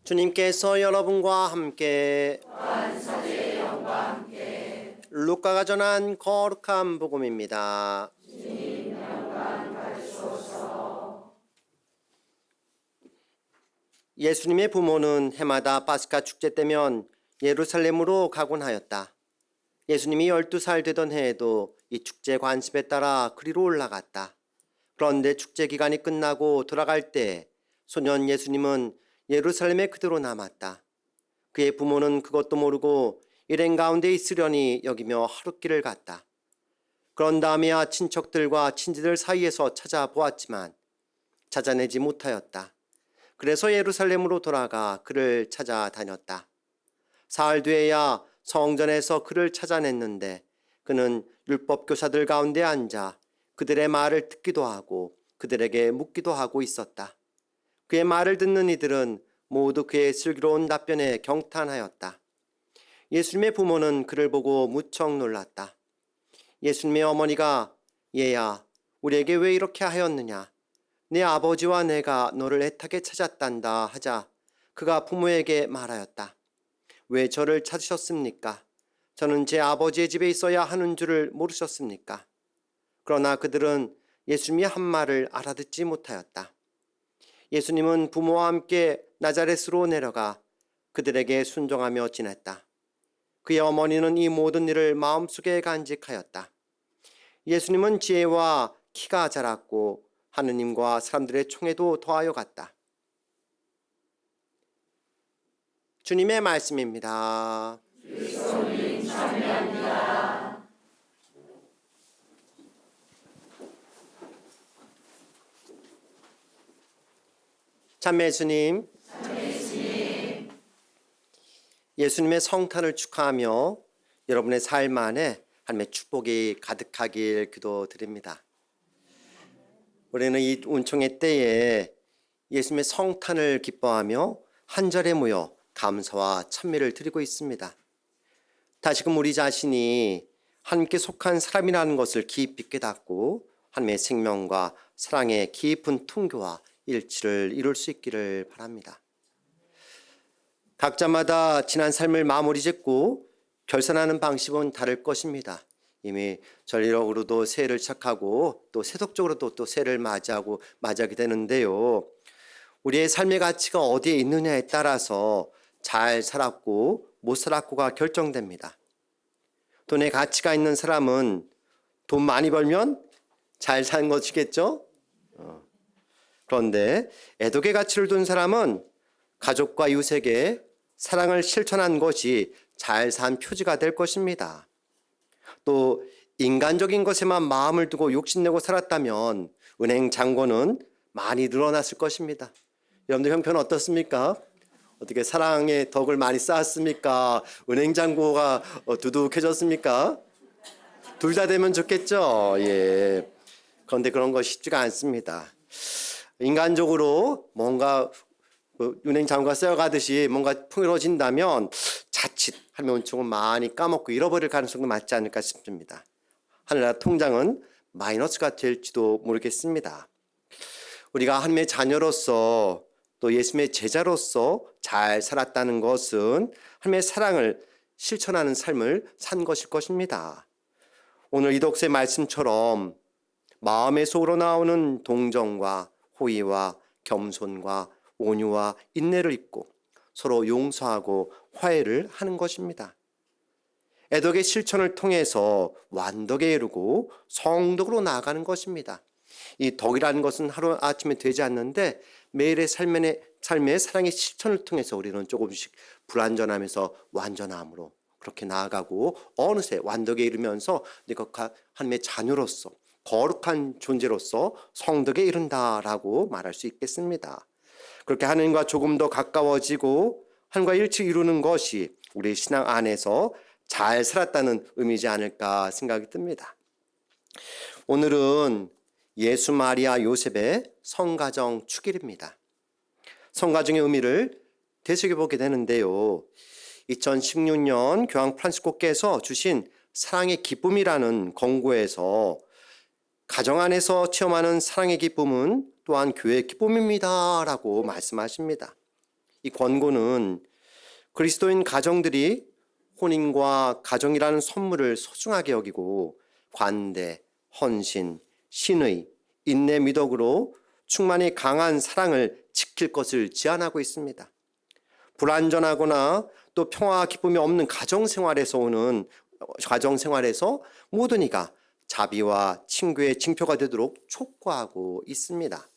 주님께서 여러분과 함께 루카가 전한 거룩한 복음입니다. 예수님의 부모는 해마다 파스카 축제 때면 예루살렘으로 가곤 하였다. 예수님이 12살 되던 해에도 이 축제 관습에 따라 그리로 올라갔다. 그런데 축제 기간이 끝나고 돌아갈 때 소년 예수님은 예루살렘에 그대로 남았다. 그의 부모는 그것도 모르고 일행 가운데 있으려니 여기며 하룻길을 갔다. 그런 다음에야 친척들과 친지들 사이에서 찾아보았지만 찾아내지 못하였다. 그래서 예루살렘으로 돌아가 그를 찾아다녔다. 사흘 뒤에야 성전에서 그를 찾아냈는데 그는 율법 교사들 가운데 앉아 그들의 말을 듣기도 하고 그들에게 묻기도 하고 있었다. 그의 말을 듣는 이들은 모두 그의 슬기로운 답변에 경탄하였다. 예수님의 부모는 그를 보고 무척 놀랐다. 예수님의 어머니가 얘야, 우리에게 왜 이렇게 하였느냐? 내 아버지와 내가 너를 애타게 찾았단다 하자 그가 부모에게 말하였다. 왜 저를 찾으셨습니까? 저는 제 아버지의 집에 있어야 하는 줄을 모르셨습니까? 그러나 그들은 예수님이 한 말을 알아듣지 못하였다. 예수님은 부모와 함께 나자렛으로 내려가 그들에게 순종하며 지냈다. 그의 어머니는 이 모든 일을 마음속에 간직하였다. 예수님은 지혜와 키가 자랐고 하느님과 사람들의 총애도 더하여 갔다. 주님의 말씀입니다. 그리스도님 찬미합니다. 찬美주님. 예수님, 예수님의 성탄을 축하하며 여러분의 삶 안에 하나님의 축복이 가득하길 기도드립니다. 우리는 이 운총의 때에 예수님의 성탄을 기뻐하며 한절에 모여 감사와 찬미를 드리고 있습니다. 다시금 우리 자신이 하나님께 속한 사람이라는 것을 깊이 깨닫고 하나님의 생명과 사랑의 깊은 통교와 일치를 이룰 수 있기를 바랍니다. 각자마다 지난 삶을 마무리 짓고 결산하는 방식은 다를 것입니다. 이미 전리적으로도 새해를 시작하고 또 세속적으로도 또 새해를 맞이하게 되는데요. 우리의 삶의 가치가 어디에 있느냐에 따라서 잘 살았고 못 살았고가 결정됩니다. 돈의 가치가 있는 사람은 돈 많이 벌면 잘 사는 것이겠죠? 그런데 애독의 가치를 둔 사람은 가족과 이웃에게 사랑을 실천한 것이 잘 산 표지가 될 것입니다. 또 인간적인 것에만 마음을 두고 욕심내고 살았다면 은행 잔고는 많이 늘어났을 것입니다. 여러분들 형편 어떻습니까? 어떻게 사랑의 덕을 많이 쌓았습니까? 은행 잔고가 두둑해졌습니까? 둘 다 되면 좋겠죠. 예. 그런데 그런 거 쉽지가 않습니다. 인간적으로 뭔가 은행 잔고가 쌓여가듯이 뭔가 풍요로워진다면 자칫 하나님의 은총은 많이 까먹고 잃어버릴 가능성도 많지 않을까 싶습니다. 하늘나라 통장은 마이너스가 될지도 모르겠습니다. 우리가 하나님의 자녀로서 또 예수님의 제자로서 잘 살았다는 것은 하나님의 사랑을 실천하는 삶을 산 것일 것입니다. 오늘 이 독서의 말씀처럼 마음의 속으로 나오는 동정과 호의와 겸손과 온유와 인내를 입고 서로 용서하고 화해를 하는 것입니다. 애덕의 실천을 통해서 완덕에 이르고 성덕으로 나아가는 것입니다. 이 덕이라는 것은 하루아침에 되지 않는데 매일의 삶의 사랑의 실천을 통해서 우리는 조금씩 불완전하면서 완전함으로 그렇게 나아가고 어느새 완덕에 이르면서 내가 하나님의 자녀로서 거룩한 존재로서 성덕에 이른다라고 말할 수 있겠습니다. 그렇게 하나님과 조금 더 가까워지고 하나님과 일치 이루는 것이 우리 신앙 안에서 잘 살았다는 의미지 않을까 생각이 듭니다. 오늘은 예수 마리아 요셉의 성가정 축일입니다. 성가정의 의미를 되새겨보게 되는데요. 2016년 교황 프란시스코께서 주신 사랑의 기쁨이라는 권고에서 가정 안에서 체험하는 사랑의 기쁨은 또한 교회의 기쁨입니다 라고 말씀하십니다. 이 권고는 그리스도인 가정들이 혼인과 가정이라는 선물을 소중하게 여기고 관대, 헌신, 신의, 인내, 미덕으로 충만히 강한 사랑을 지킬 것을 제안하고 있습니다. 불완전하거나 또 평화와 기쁨이 없는 가정생활에서 모든 이가 자비와 친구의 징표가 되도록 촉구하고 있습니다.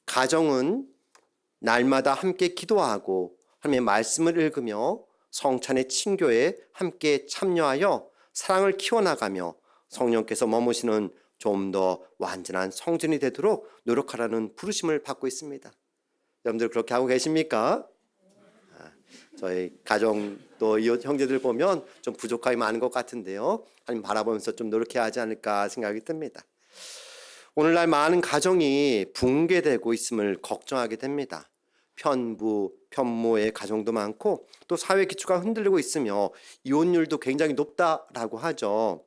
가정은 날마다 함께 기도하고 하나님의 말씀을 읽으며 성찬의 친교에 함께 참여하여 사랑을 키워나가며 성령께서 머무시는 좀 더 완전한 성전이 되도록 노력하라는 부르심을 받고 있습니다. 여러분들 그렇게 하고 계십니까? 저희 가정 또 이웃 형제들 보면 좀 부족함이 많은 것 같은데요. 하나님 바라보면서 좀 노력해야 하지 않을까 생각이 듭니다. 오늘날 많은 가정이 붕괴되고 있음을 걱정하게 됩니다. 편부, 편모의 가정도 많고 또 사회 기초가 흔들리고 있으며 이혼율도 굉장히 높다라고 하죠.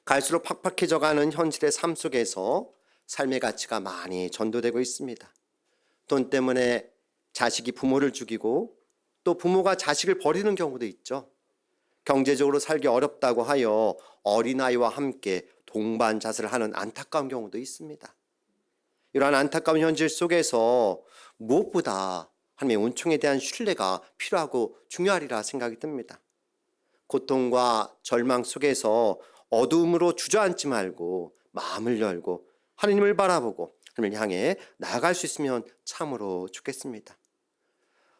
갈수록 팍팍해져가는 현실의 삶 속에서 삶의 가치가 많이 전도되고 있습니다. 돈 때문에 자식이 부모를 죽이고 또 부모가 자식을 버리는 경우도 있죠. 경제적으로 살기 어렵다고 하여 어린아이와 함께 동반 자살을 하는 안타까운 경우도 있습니다. 이러한 안타까운 현실 속에서 무엇보다 하나님의 은총에 대한 신뢰가 필요하고 중요하리라 생각이 듭니다. 고통과 절망 속에서 어두움으로 주저앉지 말고 마음을 열고 하나님을 바라보고 하나님을 향해 나아갈 수 있으면 참으로 좋겠습니다.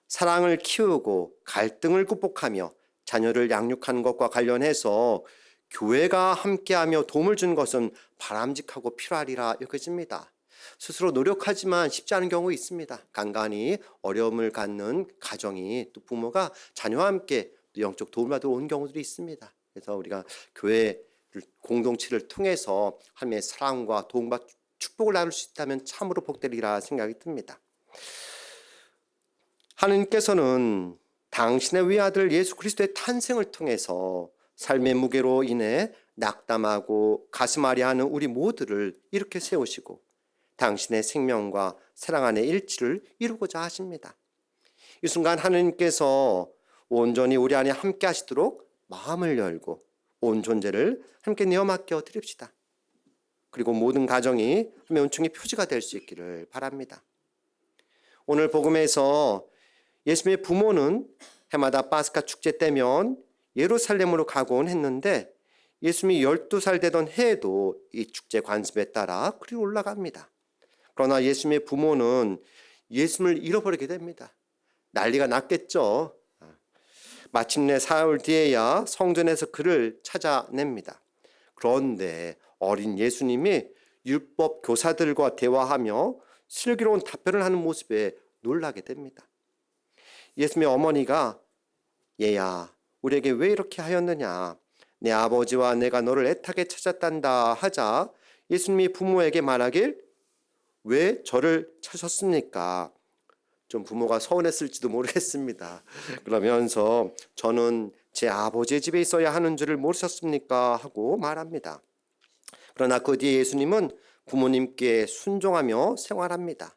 사랑을 키우고 갈등을 극복하며 자녀를 양육하는 것과 관련해서 교회가 함께하며 도움을 주는 것은 바람직하고 필요하리라 여겨집니다. 스스로 노력하지만 쉽지 않은 경우 있습니다. 간간히 어려움을 갖는 가정이 또 부모가 자녀와 함께 영적 도움을 받으러 온 경우들이 있습니다. 그래서 우리가 교회 공동체를 통해서 하나님의 사랑과 도움과 축복을 나눌 수 있다면 참으로 복되리라 생각이 듭니다. 하느님께서는 당신의 외아들 예수 그리스도의 탄생을 통해서 삶의 무게로 인해 낙담하고 가슴 아리하는 우리 모두를 이렇게 세우시고 당신의 생명과 사랑 안의 일치를 이루고자 하십니다. 이 순간 하느님께서 온전히 우리 안에 함께 하시도록 마음을 열고 온 존재를 함께 내어 맡겨 드립시다. 그리고 모든 가정이 하나님의 은총의 표지가 될 수 있기를 바랍니다. 오늘 복음에서 예수님의 부모는 해마다 파스카 축제 때면 예루살렘으로 가곤 했는데 예수님이 12살 되던 해에도 이 축제 관습에 따라 그리 올라갑니다. 그러나 예수님의 부모는 예수님을 잃어버리게 됩니다. 난리가 났겠죠. 마침내 사흘 뒤에야 성전에서 그를 찾아냅니다. 그런데 어린 예수님이 율법 교사들과 대화하며 슬기로운 답변을 하는 모습에 놀라게 됩니다. 예수님의 어머니가 얘야 우리에게 왜 이렇게 하였느냐 내 아버지와 내가 너를 애타게 찾았단다 하자 예수님이 부모에게 말하길 왜 저를 찾으셨습니까? 좀 부모가 서운했을지도 모르겠습니다. 그러면서 저는 제 아버지의 집에 있어야 하는 줄을 모르셨습니까? 하고 말합니다. 그러나 그 뒤에 예수님은 부모님께 순종하며 생활합니다.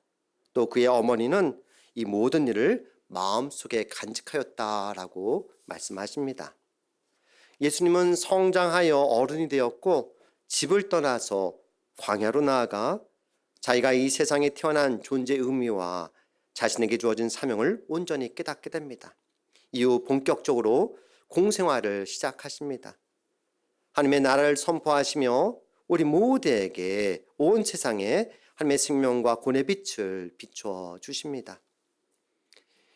또 그의 어머니는 이 모든 일을 마음속에 간직하였다라고 말씀하십니다. 예수님은 성장하여 어른이 되었고 집을 떠나서 광야로 나아가 자기가 이 세상에 태어난 존재의 의미와 자신에게 주어진 사명을 온전히 깨닫게 됩니다. 이후 본격적으로 공생활을 시작하십니다. 하나님의 나라를 선포하시며 우리 모두에게 온 세상에 하나님의 생명과 구원의 빛을 비추어 주십니다.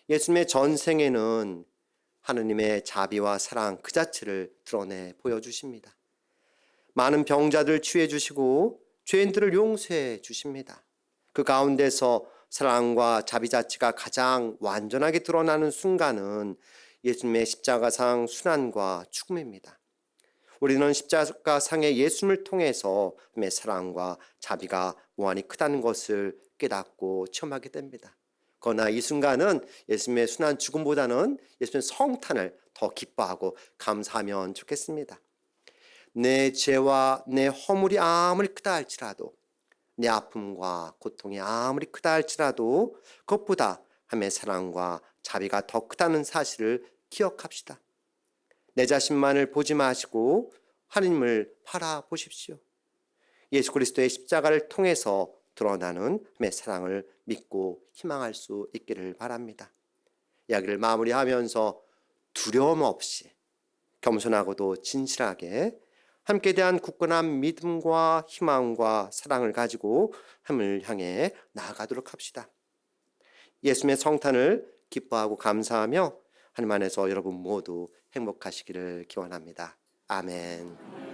예수님의 전생에는 하느님의 자비와 사랑 그 자체를 드러내 보여주십니다. 많은 병자들 치유해 주시고 죄인들을 용서해 주십니다. 그 가운데서 사랑과 자비 자체가 가장 완전하게 드러나는 순간은 예수님의 십자가상 순환과 죽음입니다. 우리는 십자가상의 예수님을 통해서 하나님의 사랑과 자비가 무한히 크다는 것을 깨닫고 체험하게 됩니다. 그러나 이 순간은 예수님의 순환 죽음보다는 예수님의 성탄을 더 기뻐하고 감사하면 좋겠습니다. 내 죄와 내 허물이 아무리 크다 할지라도 내 아픔과 고통이 아무리 크다 할지라도 그것보다 하나님의 사랑과 자비가 더 크다는 사실을 기억합시다. 내 자신만을 보지 마시고 하나님을 바라보십시오. 예수 그리스도의 십자가를 통해서 드러나는 하나님의 사랑을 믿고 희망할 수 있기를 바랍니다. 이야기를 마무리하면서 두려움 없이 겸손하고도 진실하게 함께 대한 굳건한 믿음과 희망과 사랑을 가지고 하나님을 향해 나아가도록 합시다. 예수님의 성탄을 기뻐하고 감사하며 하나님 안에서 여러분 모두 행복하시기를 기원합니다. 아멘.